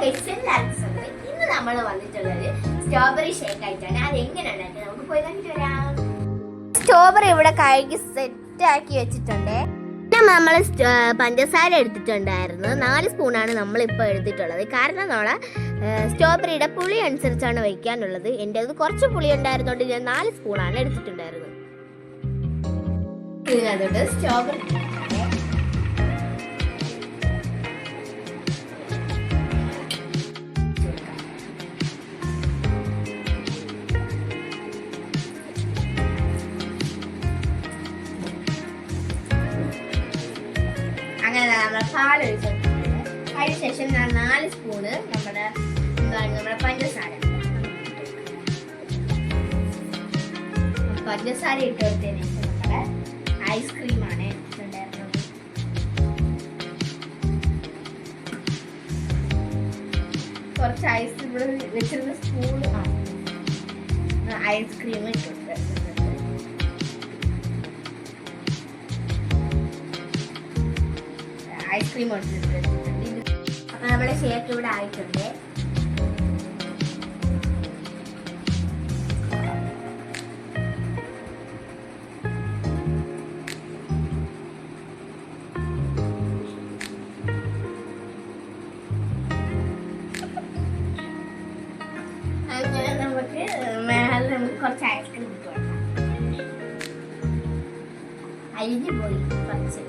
ഇന്ന് നമ്മൾ വന്നിട്ടുള്ളത് സ്ട്രോബെറി ഷേക്ക് ആയിട്ടാണ്. അത് എങ്ങനെയാണ് നമുക്ക് പോയി കണ്ടിട്ട് വരാം. സ്ട്രോബെറി ഇവിടെ കഴുകി സെറ്റ് ആക്കി വെച്ചിട്ടുണ്ട്. നമ്മൾ പഞ്ചസാര എടുത്തിട്ടുണ്ടായിരുന്നു. 4 സ്പൂണാണ് നമ്മളിപ്പോൾ എടുത്തിട്ടുള്ളത്. കാരണം നമ്മളെ സ്ട്രോബെറിയുടെ പുളി അനുസരിച്ചാണ് വയ്ക്കാനുള്ളത്. എൻ്റെ അത് കുറച്ച് പുളി ഉണ്ടായിരുന്നോണ്ട് ഞാൻ 4 സ്പൂണാണ് എടുത്തിട്ടുണ്ടായിരുന്നത്. ഇതിനകത്തോട്ട് സ്ട്രോബെറി അങ്ങനെ നമ്മൾ പാലൊഴിച്ചിട്ടുണ്ട്. അതിനുശേഷം 4 സ്പൂണ് നമ്മുടെ പഞ്ചസാര ഇട്ട് കൊടുത്തതിന് ശേഷം നമ്മുടെ ഐസ്ക്രീമാണ് ഇട്ടിട്ടുണ്ടായിരുന്നത്. കുറച്ച് ഐസ് ഇവിടെ വെച്ചിരുന്ന സ്പൂണ് ഐസ്ക്രീം ഇട്ടിട്ടുണ്ട്. ഐസ്ക്രീം എടുത്തിട്ടുണ്ട്. അപ്പൊ നമ്മുടെ ഷേക്ക് ഇവിടെ ആയിട്ടുണ്ട്. അങ്ങനെ നമുക്ക് മേലെ കുറച്ച് ഐസ്ക്രീം ഇട്ട് കൊടുക്കാം. അരിഞ്ഞു പോയി കുറച്ച്.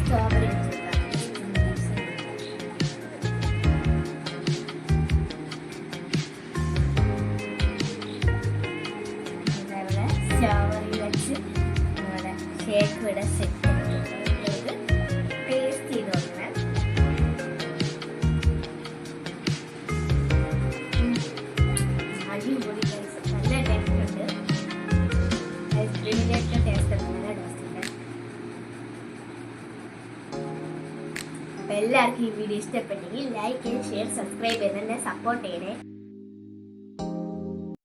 സ്ട്രോബെറി വെച്ച് നമ്മുടെ ഷേക്ക് ഇവിടെ സെറ്റ് ടേസ്റ്റ് ചെയ്ത് നോക്കണം. അടിപൊളി നല്ല ടേസ്റ്റ് ഉണ്ട്. ഐസ്ക്രീമിൻ്റെ ഒക്കെ ടേസ്റ്റ് ഉണ്ട്. നല്ല ടേസ്റ്റ് ഉണ്ട്. എല്ലാവർക്കും ഈ വീഡിയോ ഇഷ്ടപ്പെട്ടെങ്കിൽ ലൈക്ക് ചെയ്ത് ഷെയർ സബ്സ്ക്രൈബ് ചെയ്ത് എന്നെ സപ്പോർട്ട് ചെയ്യണേ.